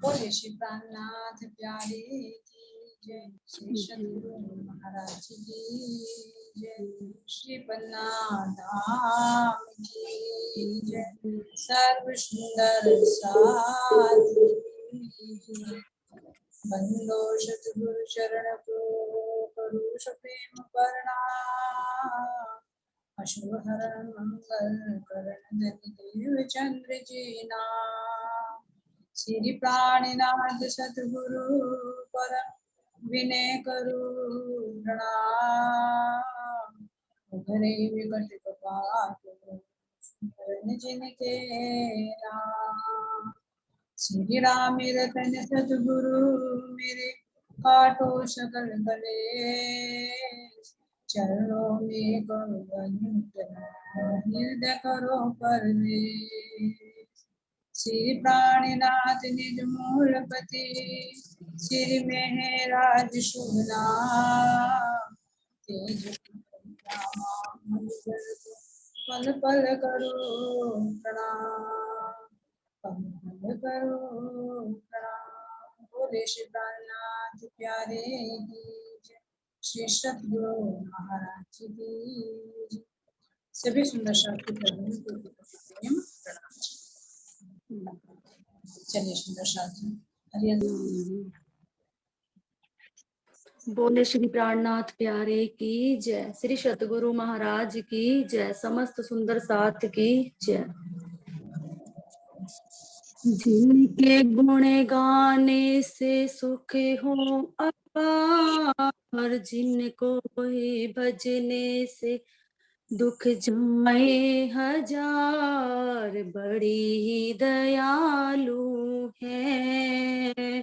बोले श्री प्राणनाथ प्यारे की जय, श्री सद्गुरु महाराज की जय, श्री पन्ना धाम की जय, सर्व सुंदर साथ की जय। बंदो सतगुरु चरण को करुष प्रेम प्रणाम, अशुभ हरण मंगल करण धन देव चंद्र जी नाम। श्री प्राणीनाथ सतगुरु परम विनय करो प्रणाम, उभरे विकट कपाट जिनके नाम। श्री राम रतन सतगुरु मेरे काटो सकल भले, चरणों में करो हृदय करो परवेश। श्री प्राणीनाथ निज मूलपति, श्री मेहराज शुभना, तेज पल पल करो प्रणाम, पल पल करो प्रणाम। बोले श्री प्राणनाथ प्यारे की जय, श्री सतगुरु महाराज की जय। सभी सुंदर शास्त्री प्रभु को प्रेम प्रणाम। चलिए सुंदर शास्त्री हरियम। बोले श्री प्राणनाथ प्यारे की जय, श्री सतगुरु महाराज की जय, समस्त सुंदर साथ की जय। जिनके गुण गाने से सुख हो अपार, जिनको ही भजने से दुख जाए हजार, बड़ी ही दयालु है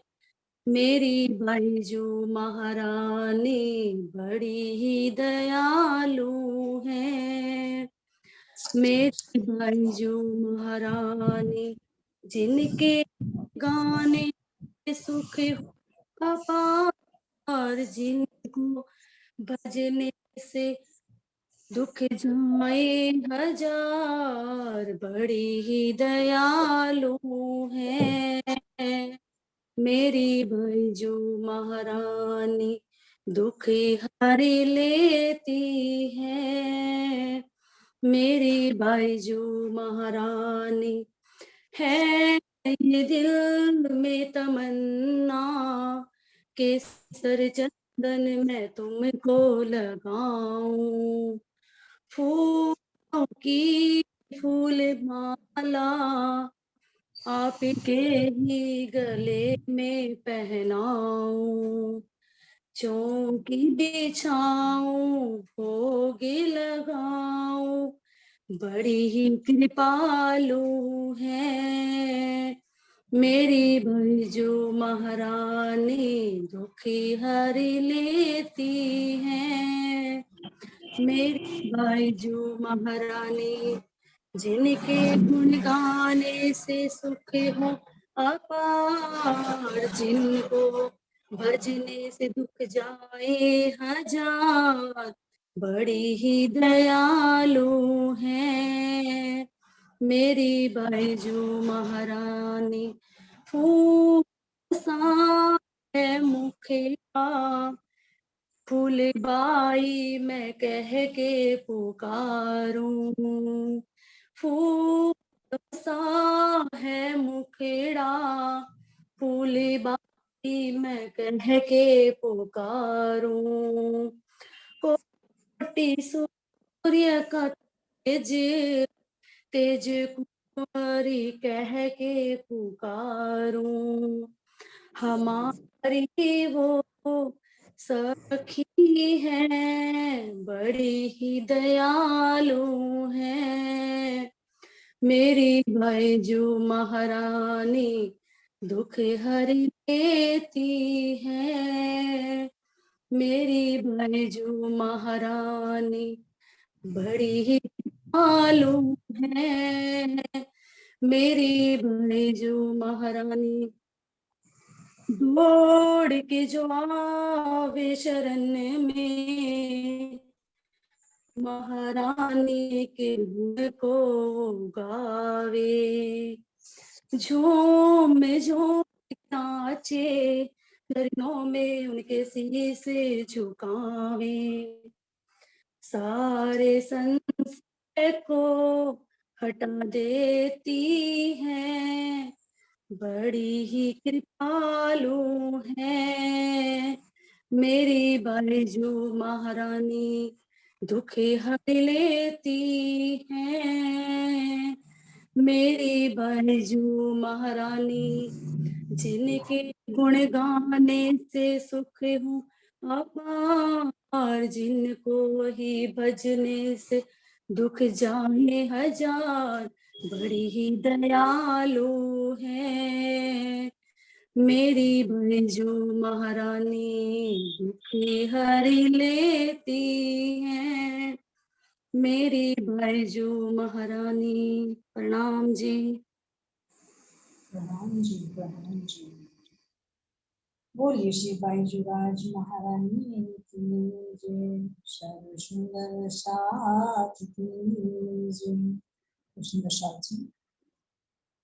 मेरी बैजू महारानी, बड़ी ही दयालु है मेरी बैजू महारानी। जिनके गाने सुख अपार, जिनको भजने से दुख जाए हजार, बड़ी ही दयालु है मेरी बैजू महारानी, दुख हरि लेती है मेरी बैजू महारानी। है ये दिल में तमन्ना के सर चंदन मैं तुमको लगाऊं, फूलों की फूल माला आपके ही गले में पहनाऊं, चौकी बिछाऊं भोग लगाऊं, बड़ी ही कृपालु है मेरी बैजू महारानी, दुखी हरि लेती है मेरी बैजू महारानी। जिनके गुण गाने से सुख हो अपार, जिनको भजने से दुख जाए हजार, बड़ी ही दयालु है मेरी बैजू महारानी। फूल सा है मुखड़ा फूल बाई मैं कह के पुकारूं, फूल सा है मुखड़ा फूल बाई मैं कह के पुकारूं, कोटि सूर्य का तेज तेज कुमारी कह के पुकारूं, हमारी वो सखी है बड़ी ही दयालु है मेरी बैजू महारानी, दुख हरि लेती है मेरी बैजू महारानी, बड़ी ही दयालु है मेरी बैजू महारानी। दौड़ के जो आवे शरण में महारानी के गुण को गावे, झूम झूम नाचे, चरणों में उनके शीश झुकावे। सारे संशय को हटा देती है, बड़ी ही कृपालु है मेरी बैजू महारानी, दुखे हर लेती है मेरी बैजू महारानी। जिनके गुण गाने से सुख हूँ अपार, जिनको ही भजने से दुख जाने हजार, बड़ी ही दयालु है मेरी बैजू महारानी, दुखी हरि लेती है मेरी बैजू महारानी। प्रणाम जी। प्रणाम जी, प्रणाम जी। बोलिए श्री बैजूराज महारानी की जय, सर्व सुंदर साथ की जय। तो सुंदर साथ जी,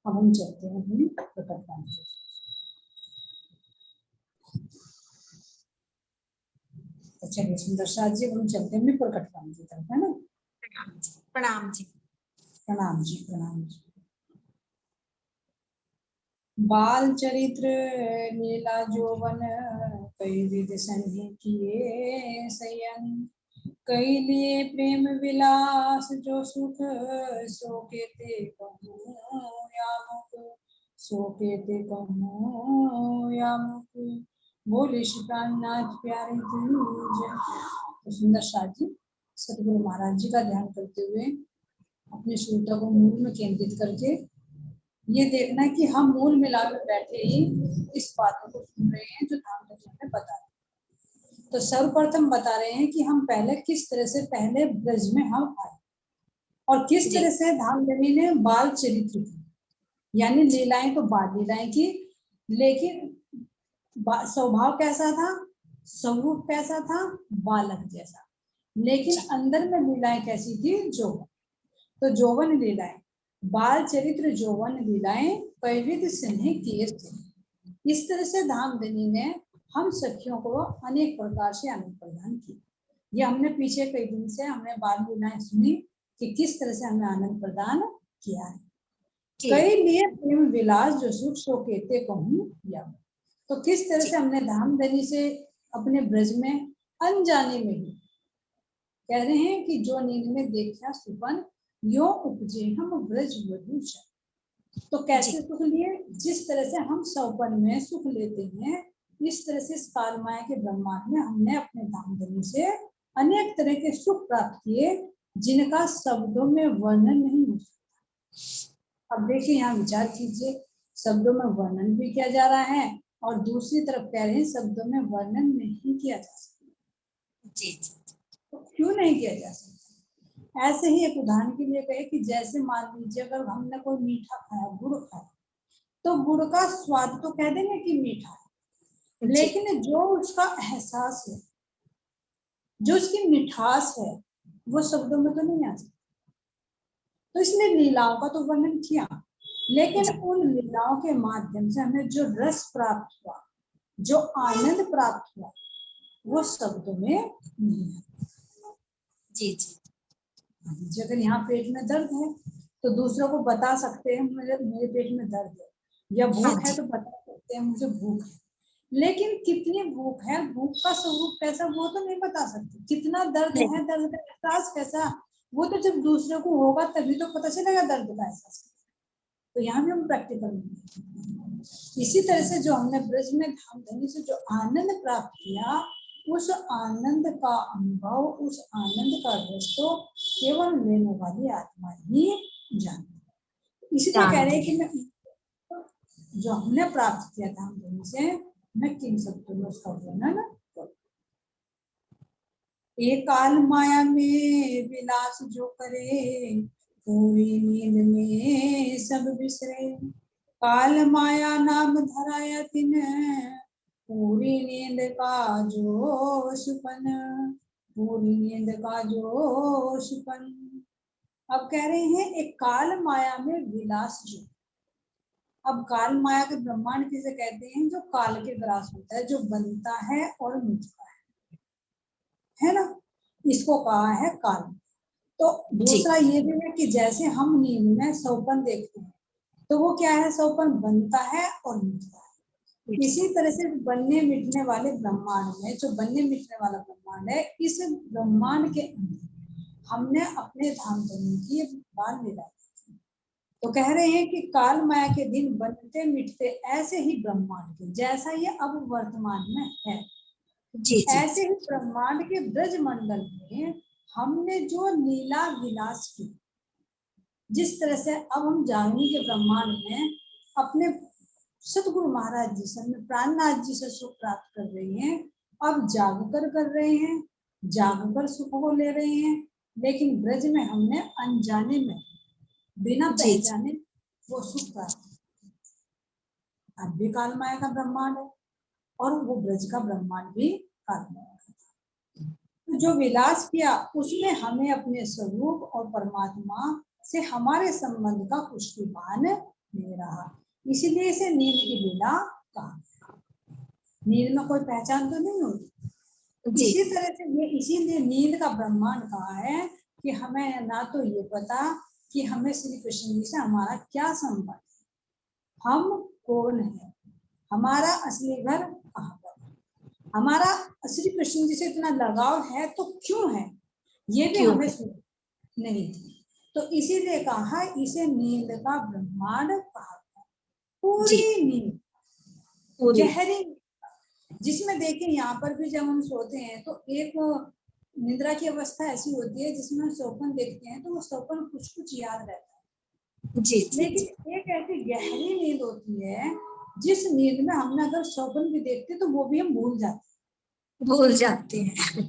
अब हम चलते हैं अपनी प्रकट वाणी की तरफ। तो चलिए सुंदर साथ जी, हम चलते हैं अपनी प्रकट वाणी की तरफ, है ना। प्रणाम जी। प्रणाम जी, प्रणाम जी। बाल चरित्र लीला जोवन, कई विध संधि किए सयन, कई लिए प्रेम विलास जो सुख, सो केते कहूँ यामुक, सो केते कहूँ यामुक। बोले श्री प्राणनाथ प्यारे की जय। तो सुंदर साथ जी, सतगुरु महाराज जी का ध्यान करते हुए अपने श्रोता को मूल में केंद्रित करके ये देखना है कि हम मूल मिला में बैठे ही इस बातों को सुन रहे हैं जो धाम धर्म में बता रहे हैं। तो सर्वप्रथम बता रहे हैं कि हम पहले किस तरह से पहले ब्रज में हम आए और किस तरह से धाम धर्मी ने बाल चरित्र की, यानी लीलाएं तो बाल लीलाएं की, लेकिन स्वभाव कैसा था, स्वरूप कैसा था, बालक जैसा, लेकिन अंदर में लीलाएं कैसी थी, जोवन। तो जोवन लीलाएं, बाल चरित्र जोवन लीलाएं पैविध स्नेह किए थे। इस तरह से धामधनी ने हम सखियों को अनेक प्रकार से आनंद प्रदान किया। ये हमने पीछे कई दिन से हमने बाल लीलाएं सुनी कि किस तरह से हमने आनंद प्रदान किया है। कई लिए प्रेम विलास जो सुख सो कहते कहूँ या, तो किस तरह से हमने धामधनी से अपने ब्रज में अनजाने में ही कह रहे हैं कि जो नींद में देखा सुपन, यो उपजे हम ब्रज वधू। तो कैसे सुख लिए, जिस तरह से हम सौपन में सुख लेते हैं, इस तरह से काल माया के ब्रह्मांड में हमने अपने धामधनी से अनेक तरह के सुख प्राप्त किए, जिनका शब्दों में वर्णन नहीं हो सकता। अब देखिए यहाँ विचार कीजिए, शब्दों में वर्णन भी किया जा रहा है और दूसरी तरफ कह रहे हैं शब्दों में वर्णन नहीं किया जा सकता। जी। तो क्यों नहीं किया जा सकता? ऐसे ही एक उदाहरण के लिए कहे कि जैसे मान लीजिए अगर हमने कोई मीठा खाया, गुड़ खाया, तो गुड़ का स्वाद तो कह देंगे कि मीठा है, लेकिन जो उसका एहसास है, जो उसकी मिठास है, वो शब्दों में तो नहीं आ सकता। तो इसलिए लीलाओं का तो वर्णन किया, लेकिन उन लीलाओं के माध्यम से हमें जो रस प्राप्त हुआ, जो आनंद प्राप्त हुआ, वो शब्दों में नहीं आता। जी जी। अगर यहाँ पेट में दर्द है तो दूसरों को बता सकते हैं मेरे पेट में दर्द है, या भूख है तो बता सकते हैं मुझे भूख है, लेकिन कितनी भूख है, भूख का स्वरूप कैसा, वो तो नहीं बता सकते। कितना दर्द है, दर्द का एहसास कैसा, वो तो जब दूसरे को होगा तभी तो पता चलेगा दर्द का एहसास। तो यहाँ भी हम प्रैक्टिकल नहीं। इसी तरह से जो हमने ब्रज में धामधनी से जो आनंद प्राप्त किया, उस आनंद का अनुभव, उस आनंद का रस तो केवल लेने वाली आत्मा ही जानती है। इसलिए कह रहे हैं कि मैं जो हमने प्राप्त किया धामधनी से, मैं किन शब्दों में उसका वर्णन करूं। एक काल माया में विलास जो करे, पूरी नींद में सब बिसरे। काल माया नाम धराया तिन, पूरी नींद का जो सुपन, पूरी नींद का जो सुपन। अब कह रहे हैं एक काल माया में विलास जो, अब काल माया के ब्रह्मांड किसे कहते हैं? जो काल के ग्रास होता है, जो बनता है और मिटता है ना, इसको कहा है काल। तो दूसरा ये भी है कि जैसे हम नींद में सौपन देखते हैं तो वो क्या है? सौपन बनता है और मिटता है। इसी तरह से बनने मिटने वाले ब्रह्मांड में, जो बनने मिटने वाला ब्रह्मांड है, इस ब्रह्मांड के अंदर हमने अपने धाम धनी की बात मिला। तो कह रहे हैं कि काल माया के दिन बनते मिटते ऐसे ही ब्रह्मांड के, जैसा ये अब वर्तमान में है, ऐसे ही ब्रह्मांड के ब्रज मंडल में हमने जो लीला विलास की, जिस तरह से अब हम जागनी के ब्रह्मांड में अपने सतगुरु महाराज जी से, प्राणनाथ जी से सुख प्राप्त कर रहे हैं। अब जागकर कर रहे हैं, जागकर सुख को ले रहे हैं, लेकिन ब्रज में हमने अनजाने में, बिना पहचाने वो सुख प्राप्त। अब भी काल माया का ब्रह्मांड है और वो ब्रज का ब्रह्मांड भी काल माया का। तो जो विलास किया उसमें हमें अपने स्वरूप और परमात्मा से हमारे संबंध का कुछ भी भान नहीं रहा, इसीलिए इसे नींद की लीला कहा। नींद में कोई पहचान तो नहीं होती। इसी तरह से ये इसीलिए नींद का ब्रह्मांड कहा है कि हमें ना तो ये पता कि हमें श्री कृष्ण जी से हमारा क्या संबंध है, हम कौन है, हमारा असली घर कहाँ पर, हमारा श्री कृष्ण जी से इतना लगाव है तो क्यों है, ये भी हमें नहीं थी। तो इसीलिए कहा इसे नींद का ब्रह्मांड कहा। पूरी नींद, गहरी, जिसमें देखिए यहाँ पर भी जब हम सोते हैं तो एक निद्रा की अवस्था ऐसी होती है जिसमें हम स्वप्न देखते हैं तो वो स्वप्न कुछ कुछ याद रहता है। लेकिन एक ऐसी गहरी नींद होती है जिस नींद में हमने अगर स्वप्न भी देखते तो वो भी हम भूल जाते हैं,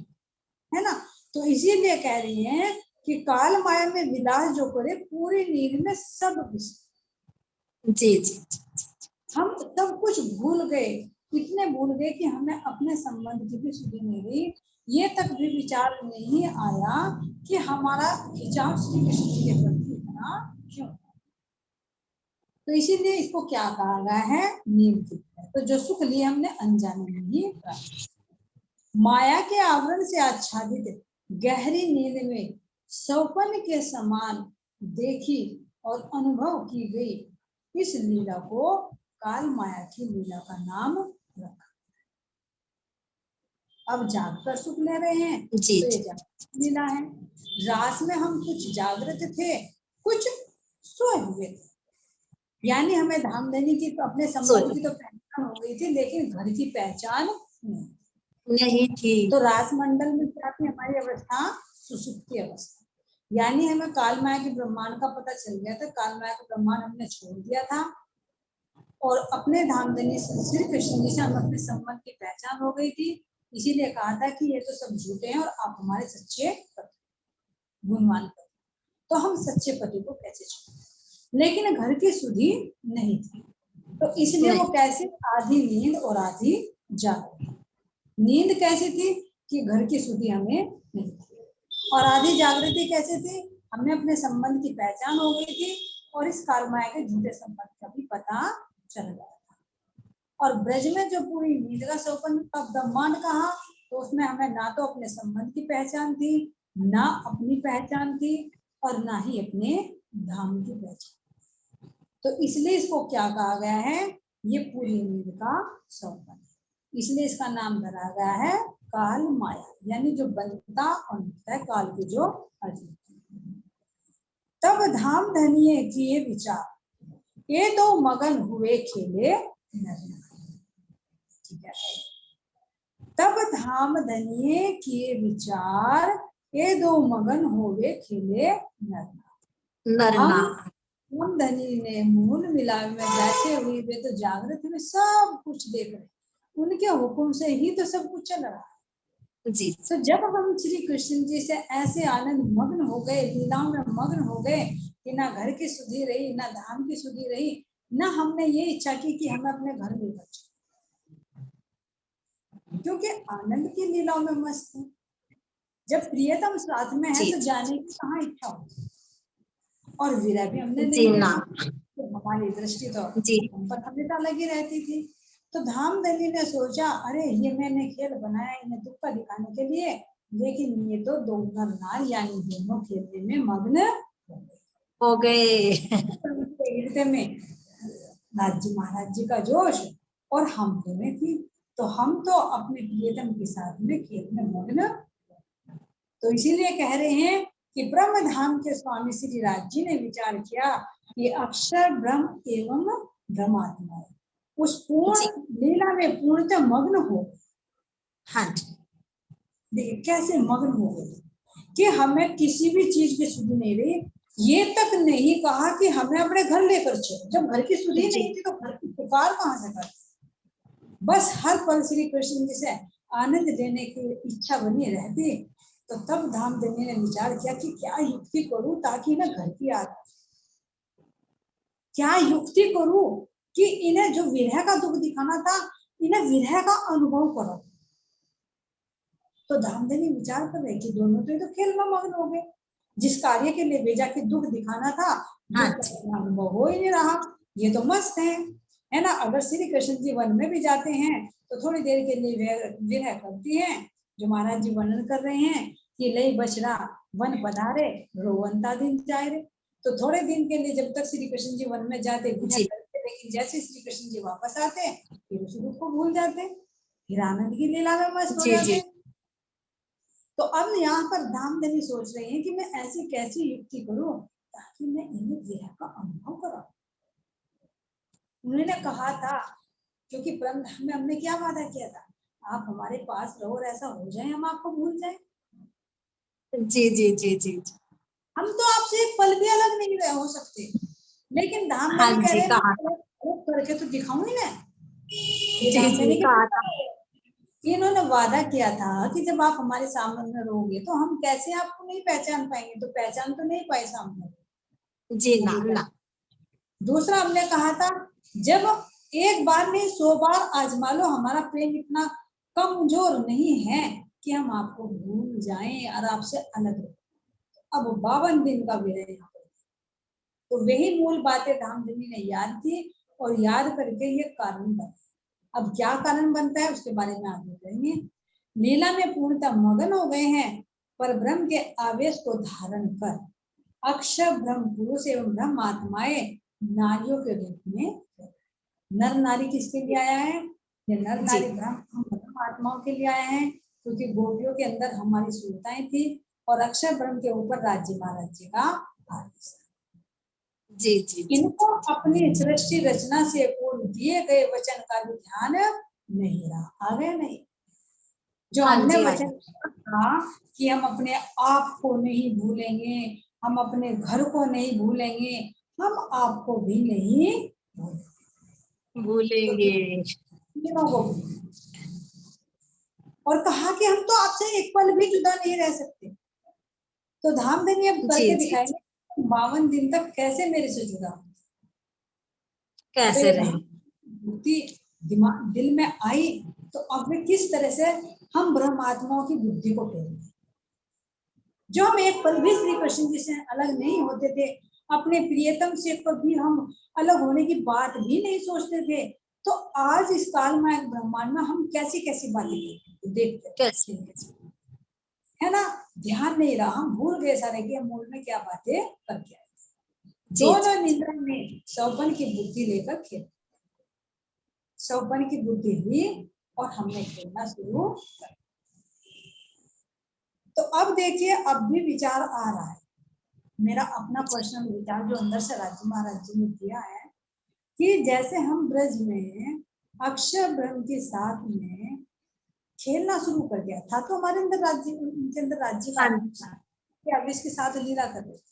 है ना। तो इसीलिए कह रही हैं कि काल माया में विलास जो करे पूरी नींद में सब हम सब कुछ भूल गए, इतने भूल गए कि हमें अपने संबंध की भी सुधि नहीं रही, ये तक भी विचार नहीं आया कि हमारा खिंचाव श्री कृष्ण के प्रति इतना क्यों। तो इसीलिए इसको क्या कहा गया है? नींद की। तो जो सुख लिए हमने अनजाने में ही प्राप्त। माया के आवरण से आच्छादित गहरी नींद में सौपन के समान देखी और अनुभव की गई इस लीला को काल माया की लीला का नाम रखा। अब जागकर सुख ले रहे हैं तो ये जागृत लीला है। रात में हम कुछ जागृत थे, कुछ सोए हुए थे, यानी हमें धामधनी की तो अपने संबंध की तो पहचान हो गई थी, लेकिन घर की पहचान नहीं थी। तो रास मंडल में क्या थी हमारी अवस्था? सुसुप्ति अवस्था, यानी हमें काल माया के ब्रह्मांड का पता चल गया था। काल माया का ब्रह्मांड हमने छोड़ दिया था और अपने धामधनी श्री कृष्ण जी से हम अपने संबंध की पहचान हो गई थी। इसीलिए कहा था कि ये तो सब झूठे हैं और आप हमारे सच्चे पति, गुणवान पति। तो हम सच्चे पति को कैसे छोड़ें? लेकिन घर की सुधि नहीं थी, तो इसलिए वो कैसे? आधी नींद और आधी जागृति। नींद कैसी थी कि घर की सुधि हमें नहीं थी, और आधी जागृति कैसे थी? हमने अपने संबंध की पहचान हो गई थी और इस काल माया के झूठे संबंध का भी पता चल गया था। और ब्रज में जो पूरी नींद का सौपन का ब्रह्मांड कहा, तो उसमें हमें ना तो अपने संबंध की पहचान थी, ना अपनी पहचान थी, और ना ही अपने धाम की पहचान। तो इसलिए इसको क्या कहा गया है? ये पूरी नींद का सौपन, इसलिए इसका नाम धरा गया है काल माया, यानी जो बनता और मिटता है, काल के जो अतीत। तब धाम धनिये किए विचार, ये तो मगन हुए खेले नर। ठीक है, तब धाम धनिये किए विचार, ये दो मगन होवे खेले नरना। हम धनी ने मूल मिला में बैठे हुए वे तो जागृत में सब कुछ देख रहे, उनके हुक्म से ही तो सब कुछ चल रहा है। तो जब हम श्री कृष्ण जी से ऐसे आनंद मग्न हो गए, लीलाओं में मग्न हो गए कि ना घर की सुधि रही, ना धाम की सुधि रही, ना हमने ये इच्छा की कि हमें अपने घर में बचे, क्योंकि आनंद की लीलाओं में मस्त है। जब प्रियतम साथ में है तो जाने की कहाँ इच्छा होती, और विरह भी हमने नहीं देखा, तो हमारी दृष्टि तो जी हम पर हमेशा लगी रहती थी। तो धामधनी ने सोचा, अरे ये मैंने खेल बनाया इन्हें दुख का दिखाने के लिए, लेकिन ये तो दो नर नार यानी दोनों खेलने में मग्न हो गए। हृदय में राज्य महाराज जी का जोश और हम में थी, तो हम तो अपने प्रियतम के साथ में खेल में मग्न। तो इसीलिए कह रहे हैं कि ब्रह्म धाम के स्वामी श्री राज जी ने विचार किया कि अक्षर ब्रह्म एवं ब्रह्मात्मा है, उस पूर्ण लीला में पूर्णतः मग्न हो। हाँ जी देखिए कैसे मग्न हो गए कि हमें किसी भी चीज की सुधि नहीं रही, ये तक नहीं कहा कि हमें अपने घर लेकर चलो। जब घर की सुधि नहीं थी तो घर की पुकार कहाँ से कर, बस हर पल श्री कृष्ण जी से आनंद लेने की इच्छा बनी रहती। तो तब धामधनी ने विचार किया कि क्या युक्ति करूं ताकि ना घर की याद, क्या युक्ति करूं कि इन्हें जो विरह का दुख दिखाना था इन्हें विरह का अनुभव करो। तो धामधनी विचार कर रहे कि दोनों तो खेल में मग्न हो गए, जिस कार्य के लिए भेजा कि दुख दिखाना था अनुभव हो ही नहीं रहा, ये तो मस्त है ना। अगर श्री कृष्ण जी वन में भी जाते हैं तो थोड़ी देर के लिए विरह करती हैं, जो महाराज जी वर्णन कर रहे हैं कि लई बछड़ा वन पधारे रोवंता दिन जाए रे। तो थोड़े दिन के लिए जब तक श्री कृष्ण जी वन में जाते विरह करते, लेकिन जैसे श्री कृष्ण जी वापस आते फिर उस दुख को भूल जाते, फिर आनंद की लीला में मस्त हो जाते। तो अब यहाँ पर धामधनी सोच रही है कि मैं ऐसी कैसी युक्ति करूं ताकि मैं इन्हें विरह का अनुभव कराऊं। उन्होंने कहा था, क्योंकि परम धाम में हमने क्या वादा किया था, आप हमारे पास रहो और ऐसा हो जाए हम आपको भूल जाए। जी जी जी जी हम तो आपसे एक पल भी अलग नहीं रह हो सकते, लेकिन धामधनी कह रहे हैं करके तो दिखाऊं ही ना। इन्होंने वादा किया था कि जब आप हमारे सामने रहोगे तो हम कैसे आपको नहीं पहचान पाएंगे, तो पहचान तो नहीं पाए सामने जी ना ना। दूसरा हमने कहा था, जब एक बार नहीं 100 बार आजमा लो, हमारा प्रेम इतना कमजोर नहीं है कि हम आपको भूल जाएं और आपसे अलग हो। अब 52 दिन का विरह यहाँ पर, तो वही मूल बातें धामधनी ने याद की और याद करके ये कारण बना। अब क्या कारण बनता है उसके बारे में आगे करेंगे। लीला में पूर्णतः मगन हो गए हैं, पर ब्रह्म के आवेश को धारण कर अक्षर ब्रह्म पुरुष एवं ब्रह्म आत्माएं नारियों के रूप में। नर नारी किसके लिए आया है, ये नर नारी ब्रह्म आत्माओं के लिए आया है, क्योंकि गोपियों के अंदर हमारी सुविधाएं थी और अक्षर ब्रह्म के ऊपर राज्य महाराज जी का आदेश। जी जी इनको अपनी सृष्टि रचना से पूर्व दिए गए वचन का भी ध्यान नहीं रहा। आ गया नहीं, जो हमने वचन कहा कि हम अपने आप को नहीं भूलेंगे, हम अपने घर को नहीं भूलेंगे, हम आपको भी नहीं भूलेंगे। और कहा कि हम तो आपसे एक पल भी जुदा नहीं रह सकते। तो धामधनी अब करके दिखाएंगे 52 दिन तक कैसे मेरे से जुड़ा, कैसे रहे दिमाग दिल में आई। तो अब किस तरह से हम ब्रह्म आत्माओं की बुद्धि को फेरेंगे, जो हम एक पल भी श्री कृष्ण जी से अलग नहीं होते थे, अपने प्रियतम से कभी हम अलग होने की बात भी नहीं सोचते थे, तो आज इस काल में ब्रह्मांड में हम कैसी कैसी बातें देखते कैसे है ना। ध्यान नहीं रहा, हम भूल गए सारे कि हम मूल में क्या बातें करके आए। दोनों निद्रा में सौपन की बुद्धि लेकर खेल, सौपन की बुद्धि हुई और हमने खेलना शुरू कर। तो अब देखिए अब भी विचार आ रहा है, मेरा अपना पर्सनल विचार जो अंदर से राज्य महाराज जी ने दिया है कि जैसे हम ब्रज में अक्षर ब्रह्म के साथ में खेलना शुरू कर दिया था, तो हमारे अंदर राज्य, उनके अंदर राज्य का आवेश के साथ लीला कर रहे थे,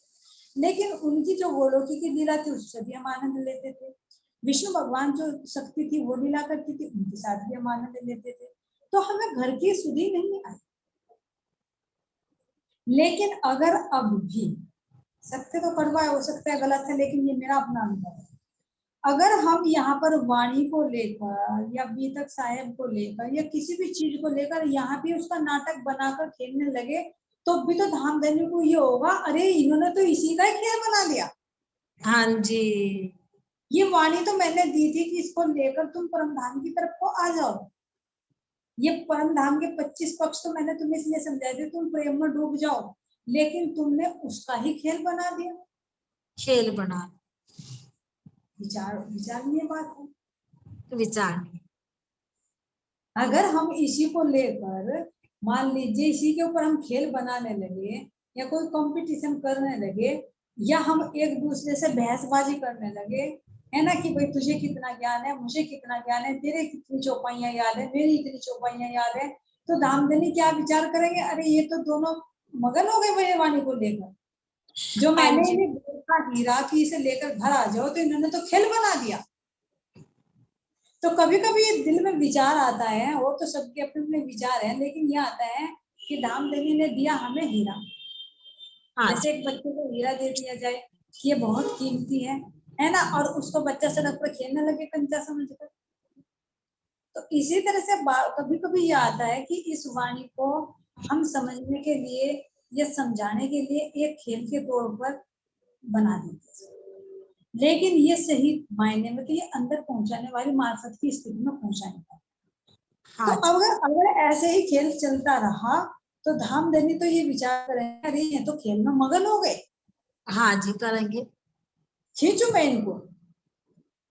लेकिन उनकी जो गोलोकी की लीला थी उससे भी हम आनंद लेते थे। विष्णु भगवान जो शक्ति थी वो लीला करती थी, उनके साथ भी हम आनंद लेते थे। तो हमें घर की सुधि नहीं आई। लेकिन अगर अब भी, सत्य तो कड़वा हो सकता है, गलत है, लेकिन ये मेरा अपना अनुभव है, अगर हम यहाँ पर वाणी को लेकर या बीतक साहेब को लेकर या किसी भी चीज को लेकर यहाँ भी उसका नाटक बनाकर खेलने लगे, तो भी तो धामधनी को ये होगा, अरे इन्होंने तो इसी का खेल बना लिया। हाँ जी, ये वाणी तो मैंने दी थी कि इसको लेकर तुम परम धाम की तरफ को आ जाओ। ये परम धाम के 25 पक्ष तो मैंने तुम्हें इसलिए समझाए थे तुम प्रेम में डूब जाओ, लेकिन तुमने उसका ही खेल बना दिया। खेल बना, विचारणीय बात है। विचार नहीं। अगर हम इसी को लेकर मान लीजिए इसी के ऊपर हम खेल बनाने लगे या कोई कंपटीशन करने लगे या हम एक दूसरे से बहसबाजी करने लगे, है ना, कि भाई तुझे कितना ज्ञान है, मुझे कितना ज्ञान है, तेरे कितनी चौपाइयां याद है, मेरी इतनी चौपाइयां याद है, तो धामधनी क्या विचार करेंगे, अरे ये तो दोनों मगन हो गए मेरे वाणी को लेकर। जो मैंने इन्हें देखा हीरा की इसे लेकर घर आ जाओ, तो इन्होंने तो खेल बना दिया। तो कभी कभी ये दिल में विचार आता है, वो तो सबके अपने अपने विचार है, लेकिन ये आता है कि धामधनी ने दिया हमें हीरा। जैसे एक बच्चे को हीरा दे दिया जाए कि ये बहुत कीमती है ना, और उसको बच्चा सड़क पर खेलने लगे कंचा समझकर। तो इसी तरह से कभी कभी ये आता है कि इस वाणी को हम समझने के लिए या समझाने के लिए एक खेल के तौर पर बना देते हैं, लेकिन ये सही मायने में तो ये अंदर पहुंचाने वाली मार्फत की स्थिति में पहुंचाने का। तो अगर ऐसे ही खेल चलता रहा तो धामधनी तो ये विचार करेंगे, अरे ये तो खेल में मगन हो गए। हाँ जी, करेंगे। खींचू मैं इनको,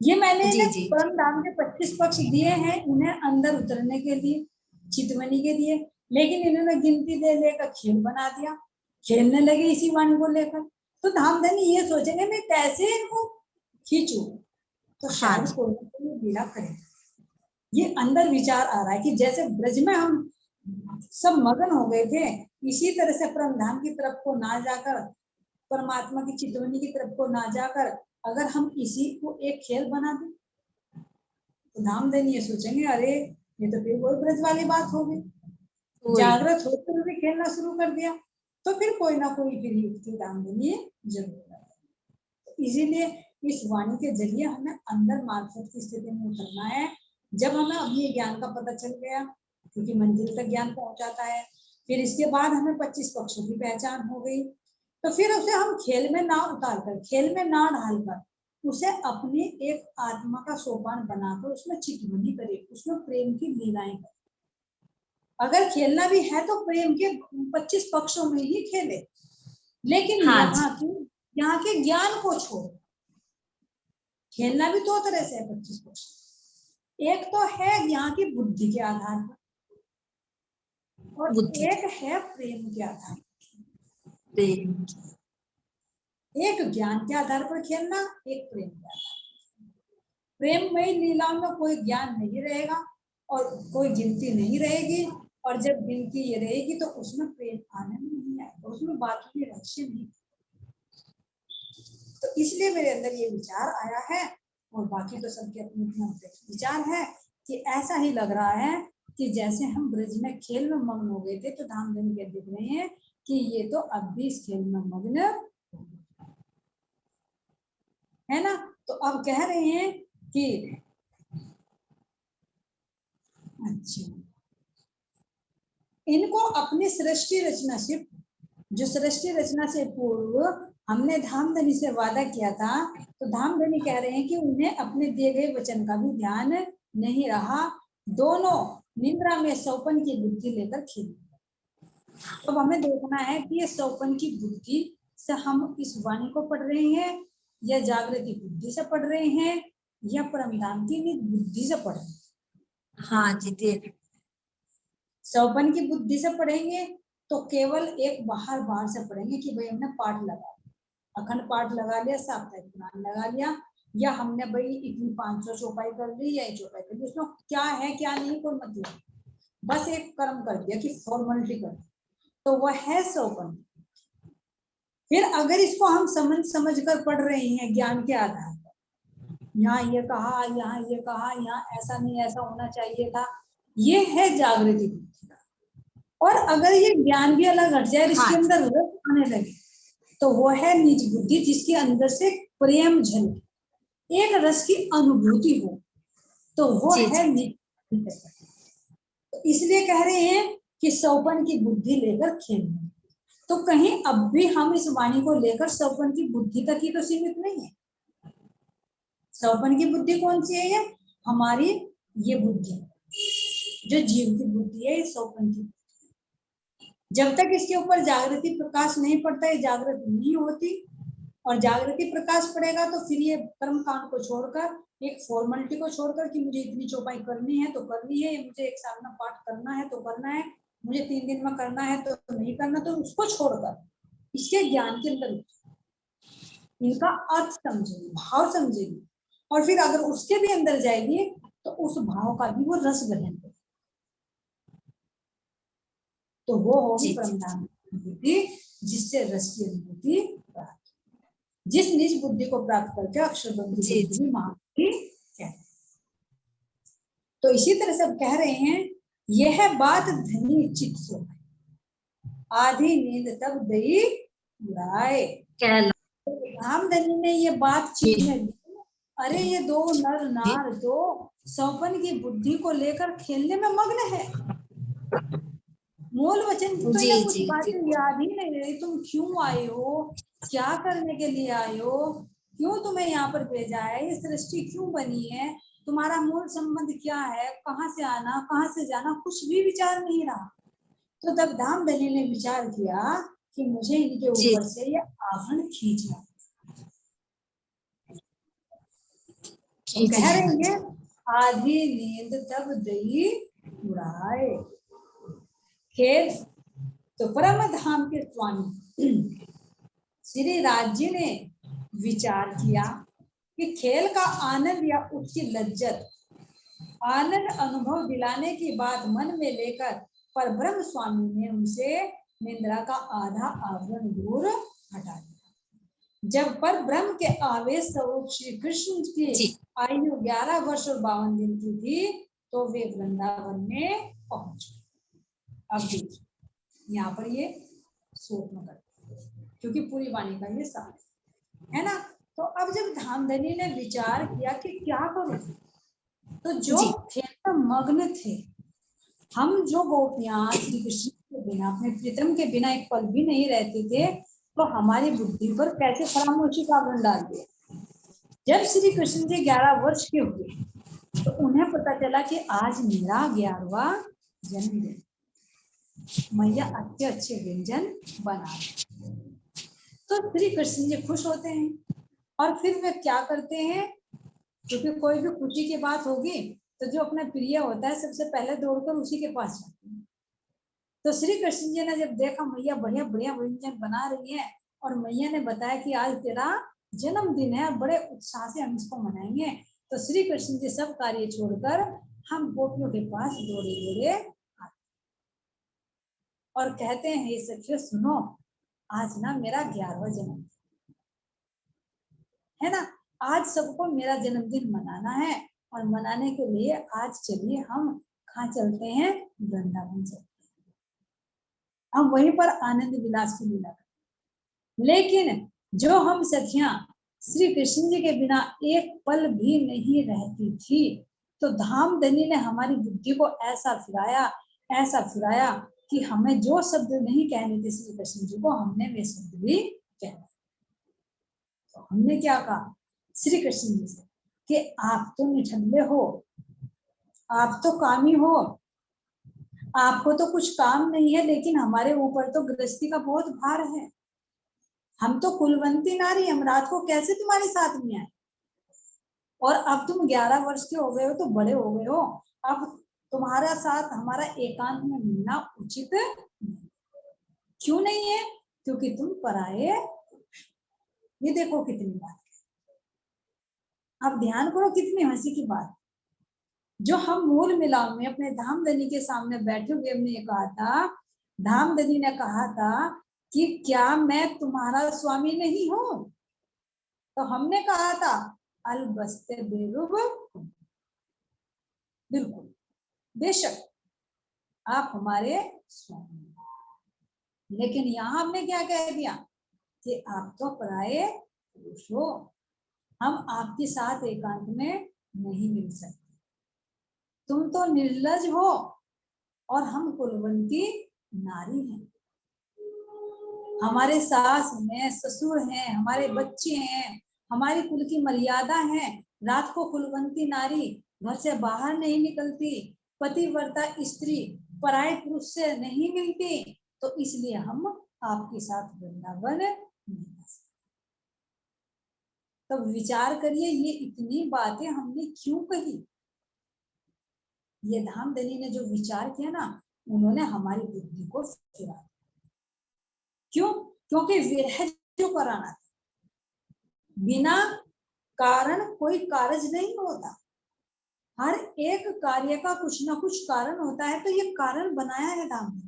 ये मैंने जी, जी, परम धाम के 25 पक्ष दिए हैं उन्हें अंदर उतरने के लिए, चितवनी के लिए, लेकिन इन्होंने गिनती दे लेकर खेल बना दिया, खेलने लगे इसी वाणी को लेकर। तो धामधनी ये सोचेंगे मैं कैसे इनको खींचू, तो शायद कोई ना कोई ढीला करे। ये अंदर विचार आ रहा है कि जैसे ब्रज में हम सब मगन हो गए थे, इसी तरह से परम धाम की तरफ को ना जाकर, परमात्मा की चितवनी की तरफ को ना जाकर, अगर हम इसी को एक खेल बना दें तो धामधनी ये सोचेंगे, अरे ये तो फिर वही ब्रज वाली बात हो गई, जागृत होते हुए खेलना शुरू कर दिया, तो फिर कोई ना कोई फिर युक्ति धामधनी जरूर। तो इसीलिए इस वाणी के जरिए हमें अंदर मार्फत की स्थिति में उतरना है। जब हमें अपने ज्ञान का पता चल गया, क्योंकि मंजिल तक ज्ञान पहुंचाता है, फिर इसके बाद हमें 25 पक्षों की पहचान हो गई, तो फिर उसे हम खेल में ना उतार कर, खेल में ना ढालकर, उसे अपनी एक आत्मा का सोपान बनाकर उसमें चितवनी करे, उसमें प्रेम की लीलाएं करे। अगर खेलना भी है तो प्रेम के 25 पक्षों में ही खेले, लेकिन यहाँ के ज्ञान को छोड़। खेलना भी दो तरह से है 25 पक्ष, एक तो है यहाँ की बुद्धि के आधार पर और एक है प्रेम के आधार पर। एक ज्ञान के आधार पर खेलना, एक प्रेम के आधार पर। प्रेममयी लीलाओं में कोई ज्ञान नहीं रहेगा और कोई गिनती नहीं रहेगी, और जब गिनती ये रहेगी तो उसमें प्रेम आनंद नहीं आएगा, उसमें बाकी के रहस्य नहीं। तो इसलिए मेरे अंदर ये विचार आया है, और बाकी तो सबके अपने अपने विचार है कि ऐसा ही लग रहा है कि जैसे हम ब्रज में खेल में मग्न हो गए थे, तो धामधनी के दिख रहे हैं कि ये तो अब भी इस खेल में मग्न है ना। तो अब कह रहे हैं कि अच्छा, इनको अपनी सृष्टि रचना से, जो सृष्टि रचना से पूर्व हमने धामधनी से वादा किया था, तो धामधनी कह रहे हैं कि उन्हें अपने दिए गए वचन का भी ध्यान नहीं रहा, दोनों निद्रा में सौपन की बुद्धि लेकर खेल। तो अब हमें देखना है कि ये सौपन की बुद्धि से हम इस वाणी को पढ़ रहे हैं या जागृति बुद्धि से पढ़ रहे हैं या परमधाम की बुद्धि से पढ़ रहे हैं। हाँ जी, देख सौपन की बुद्धि से पढ़ेंगे तो केवल एक बाहर से पढ़ेंगे कि भाई हमने पाठ लगा, अखंड पाठ लगा लिया, साप्ताहिक पुराण लगा लिया, या हमने भाई इतनी 500 चौपाई कर ली या चौपाई कर ली, उसमें क्या है क्या नहीं कोई मतलब, बस एक कर्म कर दिया कि फॉर्मेलिटी कर दी, तो वह है सौपन। फिर अगर इसको हम समझ कर पढ़ रहे हैं ज्ञान के आधार पर, यहाँ ये कहा, यहाँ ये कहा, यहाँ ऐसा नहीं ऐसा होना चाहिए था, ये है जागृति बुद्धि का। और अगर ये ज्ञान भी अलग हट जाए, इसके अंदर रस आने लगे, तो वो है निज बुद्धि, जिसके अंदर से प्रेम झलके, एक रस की अनुभूति हो, तो वो है निज बुद्धि। तो इसलिए कह रहे हैं कि सौपन की बुद्धि लेकर खेलना। तो कहीं अब भी हम इस वाणी को लेकर सौपन की बुद्धि तक ही तो सीमित नहीं है, सौपन की बुद्धि कौन सी है? ये हमारी ये बुद्धि, जो जीव की बुद्धि है, ये सौपन की। जब तक इसके ऊपर जागृति प्रकाश नहीं पड़ता, ये जागृत नहीं होती। और जागृति प्रकाश पड़ेगा तो फिर ये कर्म कांड को छोड़कर, एक फॉर्मेलिटी को छोड़कर कि मुझे इतनी चौपाई करनी है तो करनी है, मुझे एक साल में पाठ करना है तो करना है, मुझे 3 दिन में करना है तो नहीं करना, तो उसको छोड़कर इसके ज्ञान के अंदर इनका अर्थ समझेगी, भाव समझेगी, और फिर अगर उसके भी अंदर जाएगी तो उस भाव का भी वो रस ग्रहण करेगी, तो वो होगी परमधाम बुद्धि, जिससे रस की अनुभूति प्राप्त। जिस निज बुद्धि को प्राप्त करके अक्षर बुद्धि भी महाबुद्धि कहते हैं। तो इसी तरह से अब कह रहे हैं, यह बात धनी चित सो आधी नींद तब दई उड़ाए। राम धनी ने ये बात चित में ली। अरे ये दो नर नार जो सौपन की बुद्धि को लेकर खेलने में मग्न है, मूल वचन की तो ये कुछ बातें याद ही नहीं रही। तुम क्यों आए हो, क्या करने के लिए आए हो, क्यों तुम्हें यहाँ पर भेजा है, ये सृष्टि क्यों बनी है, तुम्हारा मूल संबंध क्या है, कहाँ से आना कहाँ से जाना, कुछ भी विचार नहीं रहा। तो तब धामधनी ने विचार किया कि मुझे इनके ऊपर से ये आवरण खींचना। कह रहे हैं, आधी नींद तब दई उड़ाए। खेल तो परम धाम के स्वामी श्री राज्य ने विचार किया कि खेल का आनंद या उसकी लज्जत, आनंद अनुभव दिलाने की बात मन में लेकर पर ब्रह्म स्वामी ने उनसे निंद्रा का आधा आवरण दूर हटा दिया। जब पर ब्रह्म के आवेश स्वरूप श्री कृष्ण की आयु 11 वर्ष और 52 दिन की थी, तो वे वृंदावन में पहुंचे। अब यहाँ पर ये शोक न करते, क्योंकि पूरी वाणी का ये सार है ना। तो अब जब धामधनी ने विचार किया कि क्या करूं, तो जो खेल में मग्न थे, हम जो गोपियां श्री कृष्ण के बिना, अपने प्रीतम के बिना एक पल भी नहीं रहते थे, तो हमारी बुद्धि पर कैसे खामोशी का आवरण डाल दिया। जब श्री कृष्ण जी 11 वर्ष के हुए, तो उन्हें पता चला कि आज मेरा 11वां जन्मदिन, मैया अच्छे अच्छे व्यंजन बना। तो श्री कृष्ण जी खुश होते हैं, और फिर वे क्या करते हैं, क्योंकि कोई भी खुशी की बात होगी तो जो अपना प्रिय होता है सबसे पहले दौड़कर उसी के पास जाते हैं। तो श्री कृष्ण जी ने जब देखा मैया बढ़िया बढ़िया व्यंजन बना रही है, और मैया ने बताया कि आज तेरा जन्मदिन है, बड़े उत्साह से हम इसको मनाएंगे, तो श्री कृष्ण जी सब कार्य छोड़कर हम गोपियों के पास दौड़े दौड़े आते और कहते हैं, ये सखियों सुनो, आज ना मेरा 11वां जन्मदिन है ना, आज सबको मेरा जन्मदिन मनाना है, और मनाने के लिए आज चलिए हम कहाँ चलते हैं, वृंदावन चलते हैं, हम वहीं पर आनंद विलास की लीला करते। लेकिन जो हम सखियां श्री कृष्ण जी के बिना एक पल भी नहीं रहती थी, तो धामधनी ने हमारी बुद्धि को ऐसा फिराया कि हमें जो शब्द नहीं कहने थे श्री कृष्ण जी को, हमने वे शब्द भी कहने। तो हमने क्या कहा श्री कृष्ण जी से कि आप तो निठल्ले हो, आप तो कामी हो, आपको तो कुछ काम नहीं है, लेकिन हमारे ऊपर तो गृहस्थी का बहुत भार है, हम तो कुलवंती नारी, हम रात को कैसे तुम्हारे साथ में आए, और अब तुम 11 वर्ष के हो गए हो, तो बड़े हो गए हो, अब तुम्हारा साथ हमारा एकांत में मिलना उचित क्यों नहीं है, क्योंकि तुम पराये। ये देखो कितनी बात, आप ध्यान करो कितनी हंसी की बात। जो हम मूल मिलाप में अपने धामधनी के सामने बैठे हुए हमने ये कहा था, धामधनी ने कहा था कि क्या मैं तुम्हारा स्वामी नहीं हूं, तो हमने कहा था अलबस्ते बेरुब, बिल्कुल बेशक आप हमारे स्वामी, लेकिन यहाँ हमने क्या कह दिया कि आप तो पराये पुरुष हो, हम आपके साथ एकांत में नहीं मिल सकते, तुम तो निर्लज हो और हम कुलवंती नारी हैं, हमारे सास हैं, ससुर हैं, हमारे बच्चे हैं, हमारी कुल की मर्यादा है, रात को कुलवंती नारी घर से बाहर नहीं निकलती, पतिव्रता स्त्री पराये पुरुष से नहीं मिलती, तो इसलिए हम आपके साथ वृंदावन नहीं जा सकते। तो विचार करिए ये इतनी बातें हमने क्यों कही। ये धामधनी ने जो विचार किया ना, उन्होंने हमारी बुद्धि को फिरा दिया। क्यों? क्योंकि विरह जो कराना था, बिना कारण कोई कार्य नहीं होता, हर एक कार्य का कुछ ना कुछ कारण होता है, तो ये कारण बनाया है धामधनी।